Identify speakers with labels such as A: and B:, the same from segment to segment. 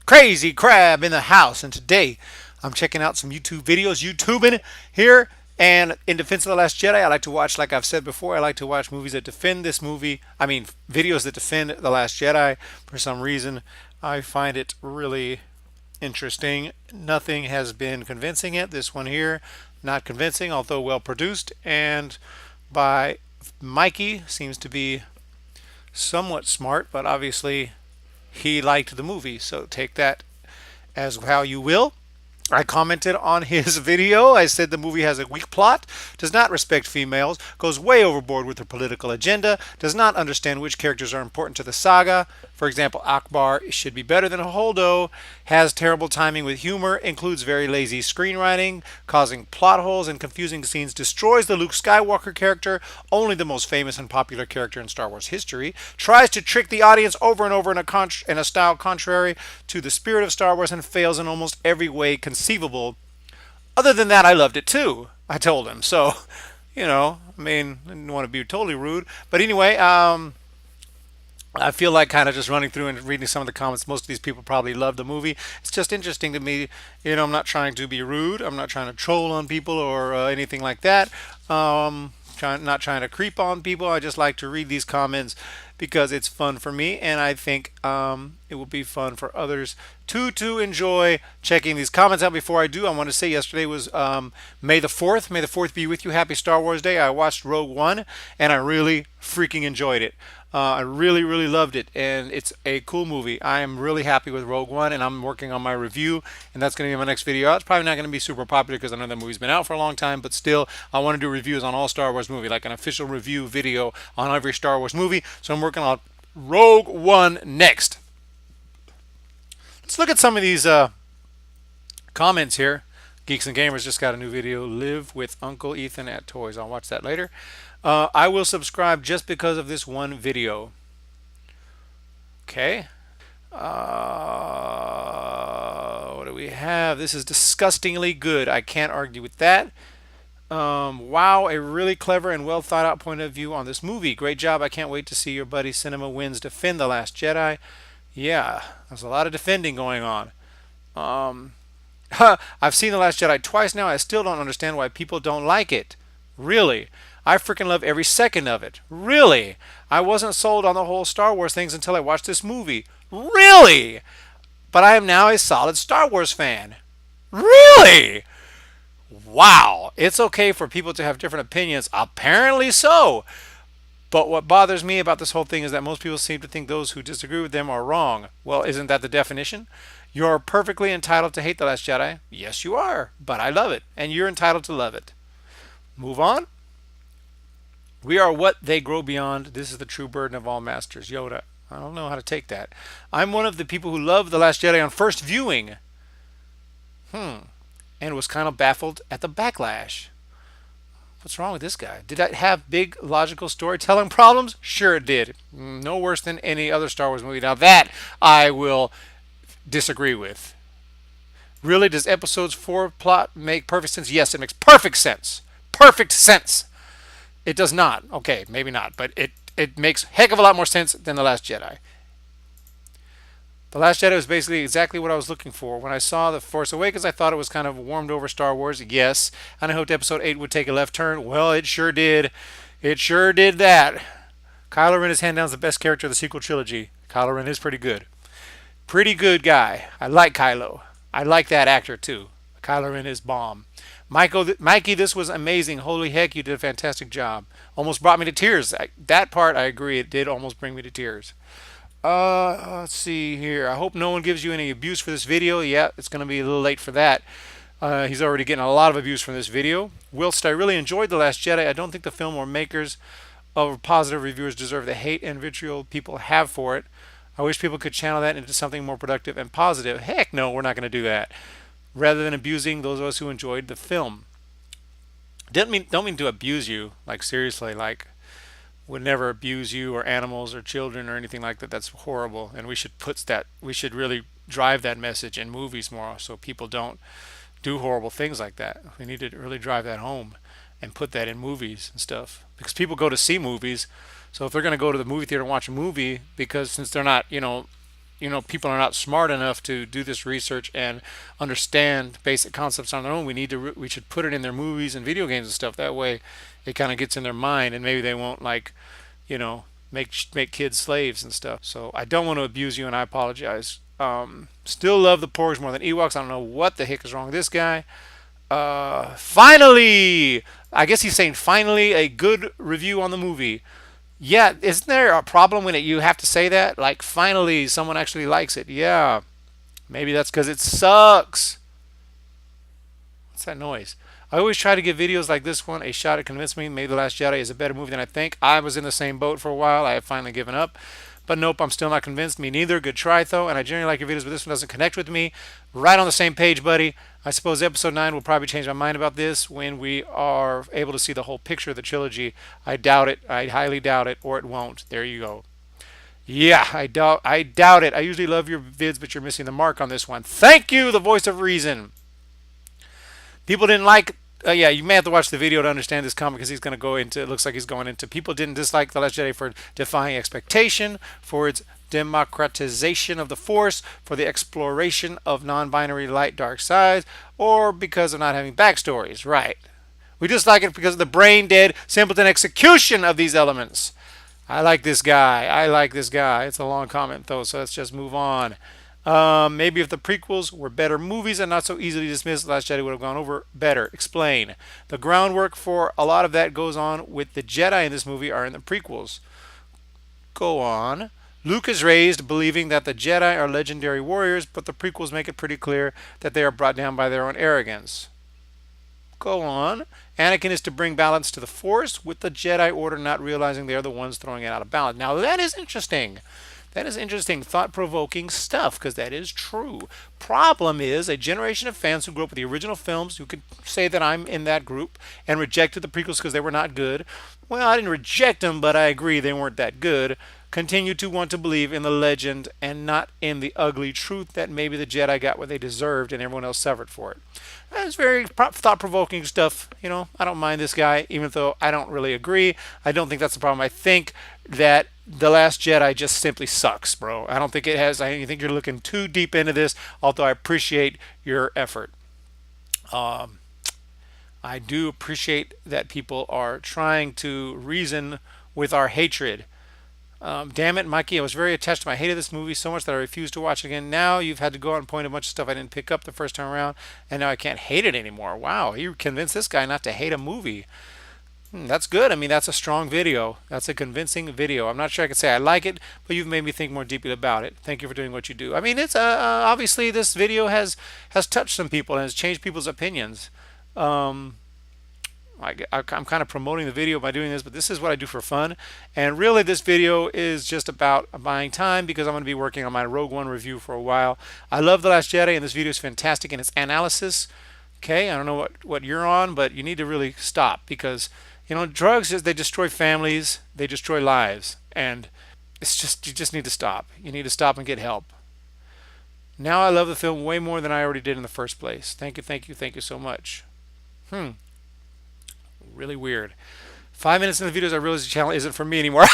A: Crazy Crab in the house, and today I'm checking out some YouTube videos, YouTubing here. And in defense of The Last Jedi, I like to watch, like I've said before, I like to watch movies that defend this movie. I mean, videos that defend The Last Jedi. For some reason, I find it really interesting. Nothing has been convincing yet. This one here, not convincing, although well produced. And by Mikey, seems to be somewhat smart, but obviously he liked the movie. So take that as how you will. I commented on his video. I said the movie has a weak plot, does not respect females, goes way overboard with her political agenda, does not understand which characters are important to the saga. For example, Akbar should be better than Holdo, has terrible timing with humor, includes very lazy screenwriting, causing plot holes and confusing scenes, destroys the Luke Skywalker character, only the most famous and popular character in Star Wars history, tries to trick the audience over and over in a style contrary to the spirit of Star Wars, and fails in almost every way conceivable. Other than that, I loved it too, I told him. So, I mean, I didn't want to be totally rude. But anyway, I feel like kind of just running through and reading some of the comments. Most of these people probably love the movie. It's just interesting to me. I'm not trying to be rude. I'm not trying to troll on people or anything like that. Not trying to creep on people. I just like to read these comments because it's fun for me, and I think it will be fun for others to enjoy checking these comments out. Before I do, I want to say yesterday was May the 4th. May the 4th be with you. Happy Star Wars Day. I watched Rogue One, and I really freaking enjoyed it. I really, really loved it, and it's a cool movie. I am really happy with Rogue One, and I'm working on my review, and that's going to be my next video. It's probably not going to be super popular because I know that movie's been out for a long time, but still, I want to do reviews on all Star Wars movie, like an official review video on every Star Wars movie. So I'm working on Rogue One next. Let's look at some of these comments here. Geeks and Gamers just got a new video, Live with Uncle Ethan at Toys. I'll watch that later. I will subscribe just because of this one video. Okay. What do we have? This is disgustingly good. I can't argue with that. Wow, a really clever and well thought out point of view on this movie. Great job. I can't wait to see your buddy Cinema Wins defend The Last Jedi. Yeah, there's a lot of defending going on. I've seen The Last Jedi twice now. I still don't understand why people don't like it. Really. I freaking love every second of it. Really. I wasn't sold on the whole Star Wars things until I watched this movie. Really. But I am now a solid Star Wars fan. Really. Wow. It's okay for people to have different opinions. Apparently so. But what bothers me about this whole thing is that most people seem to think those who disagree with them are wrong. Well, isn't that the definition? You're perfectly entitled to hate The Last Jedi. Yes, you are. But I love it. And you're entitled to love it. Move on. We are what they grow beyond. This is the true burden of all masters. Yoda. I don't know how to take that. I'm one of the people who loved The Last Jedi on first viewing. And was kind of baffled at the backlash. What's wrong with this guy? Did it have big logical storytelling problems? Sure it did. No worse than any other Star Wars movie. Now that I will disagree with. Really, does episodes 4 plot make perfect sense? Yes, it makes perfect sense. Perfect sense. It does not. Okay, maybe not, but it makes a heck of a lot more sense than The Last Jedi. The Last Jedi was basically exactly what I was looking for. When I saw The Force Awakens, I thought it was kind of warmed over Star Wars. Yes, and I hoped Episode 8 would take a left turn. Well, it sure did. It sure did that. Kylo Ren is hands down the best character of the sequel trilogy. Kylo Ren is pretty good. Pretty good guy. I like Kylo. I like that actor too. Kylo Ren is bomb. Mikey, this was amazing. Holy heck, you did a fantastic job. Almost brought me to tears. That part, I agree. It did almost bring me to tears. Let's see here. I hope no one gives you any abuse for this video. Yeah, it's going to be a little late for that. He's already getting a lot of abuse from this video. Whilst I really enjoyed The Last Jedi, I don't think the film or makers of positive reviewers deserve the hate and vitriol people have for it. I wish people could channel that into something more productive and positive. Heck no, we're not going to do that. Rather than abusing those of us who enjoyed the film. Don't mean to abuse you, like seriously, like would never abuse you or animals or children or anything like that. That's horrible, and we should really drive that message in movies more so people don't do horrible things like that. We need to really drive that home and put that in movies and stuff, because people go to see movies. So if they're going to go to the movie theater and watch a movie, because since they're not, people are not smart enough to do this research and understand basic concepts on their own. We should put it in their movies and video games and stuff. That way, it kind of gets in their mind, and maybe they won't like, make kids slaves and stuff. So I don't want to abuse you, and I apologize. Still love the Porgs more than Ewoks. I don't know what the heck is wrong with this guy. Finally, I guess he's saying finally a good review on the movie. Yeah, isn't there a problem when you have to say that? Like, finally, someone actually likes it. Yeah, maybe that's because it sucks. What's that noise? I always try to give videos like this one a shot at convincing me maybe The Last Jedi is a better movie than I think. I was in the same boat for a while. I have finally given up. But nope, I'm still not convinced. Me neither. Good try, though. And I generally like your videos, but this one doesn't connect with me. Right on the same page, buddy. I suppose episode 9 will probably change my mind about this when we are able to see the whole picture of the trilogy. I doubt it. I highly doubt it, or it won't. There you go. Yeah, I doubt it. I usually love your vids, but you're missing the mark on this one. Thank you, the voice of reason. People didn't like. Yeah, you may have to watch the video to understand this comment because he's going to go into. It looks like he's going into. People didn't dislike The Last Jedi for defying expectation, for its democratization of the Force, for the exploration of non-binary light dark sides, or because of not having backstories. Right. We dislike it because of the brain dead simpleton execution of these elements. I like this guy. I like this guy. It's a long comment though, so let's just move on. Maybe if the prequels were better movies and not so easily dismissed, Last Jedi would have gone over better. Explain. The groundwork for a lot of that goes on with the Jedi in this movie are in the prequels. Go on. Luke is raised believing that the Jedi are legendary warriors, but the prequels make it pretty clear that they are brought down by their own arrogance. Go on. Anakin is to bring balance to the Force, with the Jedi Order not realizing they are the ones throwing it out of balance. Now that is interesting. That is interesting, thought-provoking stuff, because that is true. Problem is, a generation of fans who grew up with the original films, who could say that I'm in that group, and rejected the prequels because they were not good. Well, I didn't reject them, but I agree they weren't that good. Continue to want to believe in the legend and not in the ugly truth that maybe the Jedi got what they deserved and everyone else suffered for it. That's very thought-provoking stuff. I don't mind this guy, even though I don't really agree. I don't think that's the problem. I think that The Last Jedi just simply sucks, bro. I don't think it has. I think you're looking too deep into this, although I appreciate your effort. I do appreciate that people are trying to reason with our hatred. Damn it, Mikey, I was very attached to I hated this movie so much that I refused to watch it again. Now you've had to go out and point a bunch of stuff I didn't pick up the first time around, and now I can't hate it anymore. Wow, you convinced this guy not to hate a movie. That's good. I mean, that's a strong video. That's a convincing video. I'm not sure I could say I like it, but you've made me think more deeply about it. Thank you for doing what you do. I mean, it's obviously this video has touched some people and has changed people's opinions. I'm kind of promoting the video by doing this, but this is what I do for fun. And really, this video is just about buying time because I'm going to be working on my Rogue One review for a while. I love The Last Jedi, and this video is fantastic in its analysis. Okay, I don't know what you're on, but you need to really stop because, drugs, they destroy families, they destroy lives, and you just need to stop. You need to stop and get help. Now I love the film way more than I already did in the first place. Thank you, thank you, thank you so much. Really weird. 5 minutes in the videos, I realize the channel isn't for me anymore.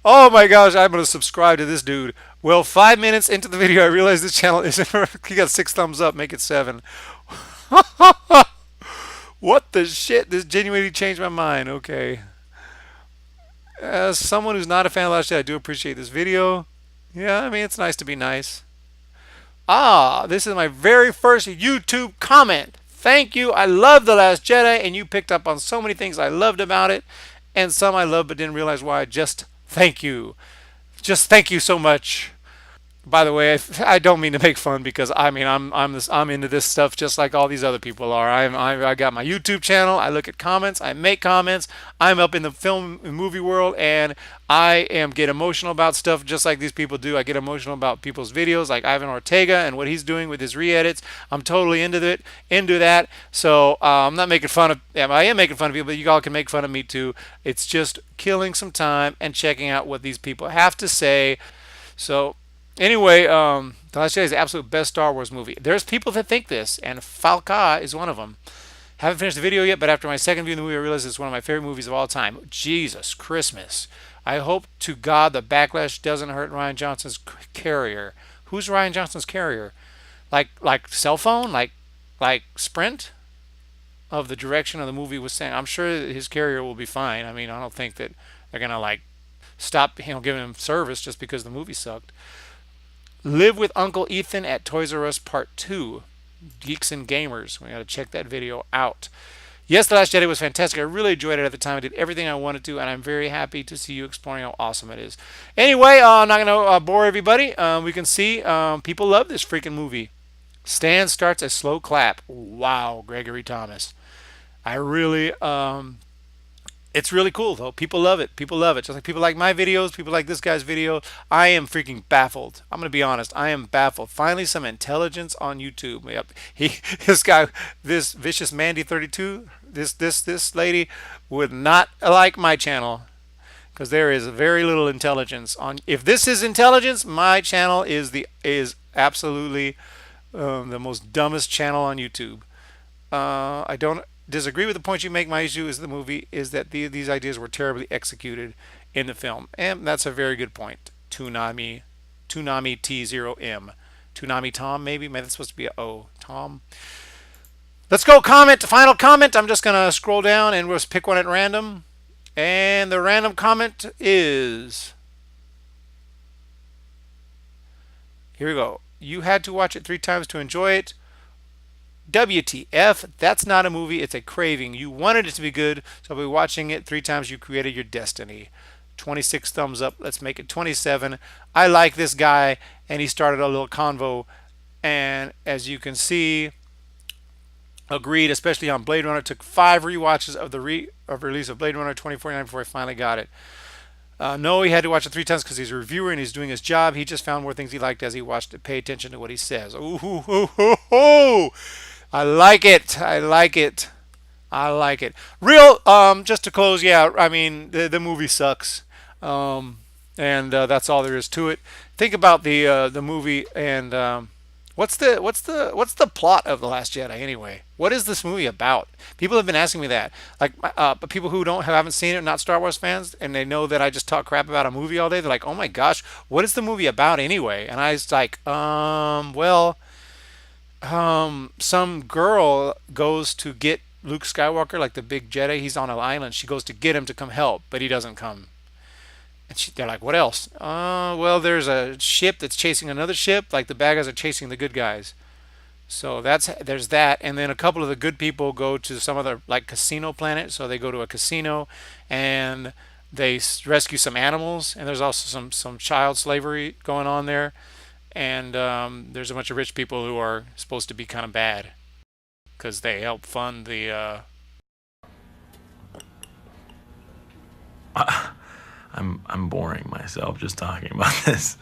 A: Oh my gosh, I'm going to subscribe to this dude. Well, 5 minutes into the video, I realized this channel isn't for... He got 6 thumbs up, make it 7. What the shit? This genuinely changed my mind. Okay. As someone who's not a fan of Last Jedi, I do appreciate this video. Yeah, I mean, it's nice to be nice. This is my very first YouTube comment. Thank you. I love The Last Jedi, and you picked up on so many things I loved about it, and some I loved but didn't realize why. Just thank you. Just thank you so much. By the way, I don't mean to make fun because I'm into this stuff just like all these other people are. I got my YouTube channel. I look at comments. I make comments. I'm up in the film and movie world, and I get emotional about stuff just like these people do. I get emotional about people's videos, like Ivan Ortega and what he's doing with his re-edits. I'm totally into that. So I'm not making fun of. I am making fun of you, but you all can make fun of me too. It's just killing some time and checking out what these people have to say. So. Anyway, The Last Jedi is the absolute best Star Wars movie. There's people that think this, and Falca is one of them. Haven't finished the video yet, but after my second view of the movie, I realized it's one of my favorite movies of all time. Jesus Christmas. I hope to God the backlash doesn't hurt Ryan Johnson's carrier. Who's Ryan Johnson's carrier? Like cell phone? Like Sprint? Of the direction of the movie was saying. I'm sure his carrier will be fine. I mean, I don't think that they're gonna like stop giving him service just because the movie sucked. Live with Uncle Ethan at Toys R Us Part 2. Geeks and Gamers. We got to check that video out. Yes, The Last Jedi was fantastic. I really enjoyed it at the time. I did everything I wanted to, and I'm very happy to see you exploring how awesome it is. Anyway, I'm not going to bore everybody. We can see people love this freaking movie. Stan starts a slow clap. Wow, Gregory Thomas. I really, it's really cool though. People love it. People love it. Just like people like my videos, people like this guy's video. I am freaking baffled. I'm gonna be honest. I am baffled. Finally, some intelligence on YouTube. Yep. This guy, this vicious Mandy 32, this lady would not like my channel because there is very little intelligence on. If this is intelligence, my channel is absolutely the most dumbest channel on YouTube. I don't disagree with the point you make. My issue is the movie is that these ideas were terribly executed in the film, and that's a very good point. Toonami T0M, Toonami Tom, maybe that's supposed to be a O. Tom. Let's go comment. Final comment. I'm just gonna scroll down and we'll pick one at random, and the random comment is, here we go. You had to watch it 3 times to enjoy it. WTF, that's not a movie, it's a craving. You wanted it to be good, so by watching it 3 times you created your destiny. 26 thumbs up, let's make it 27. I like this guy, and he started a little convo, and as you can see, agreed, especially on Blade Runner. It took 5 rewatches of the release of Blade Runner 2049 before I finally got it. No, he had to watch it 3 times because he's a reviewer and he's doing his job. He just found more things he liked as he watched it. Pay attention to what he says. Ooh, hoo, hoo, hoo, hoo. I like it. I like it. I like it. Real. Just to close, yeah. I mean, the movie sucks, and that's all there is to it. Think about the movie and what's the plot of The Last Jedi anyway? What is this movie about? People have been asking me that. Like, but people who haven't seen it, not Star Wars fans, and they know that I just talk crap about a movie all day. They're like, "Oh my gosh, what is the movie about anyway?" And I was like, well, some girl goes to get Luke Skywalker, like the big Jedi. He's on an island. She goes to get him to come help, but he doesn't come. And they're like, "What else?" Well, there's a ship that's chasing another ship. Like the bad guys are chasing the good guys. So there's that, and then a couple of the good people go to some other like casino planet. So they go to a casino, and they rescue some animals, and there's also some child slavery going on there, and there's a bunch of rich people who are supposed to be kind of bad because they help fund the.
B: I'm boring myself just talking about this.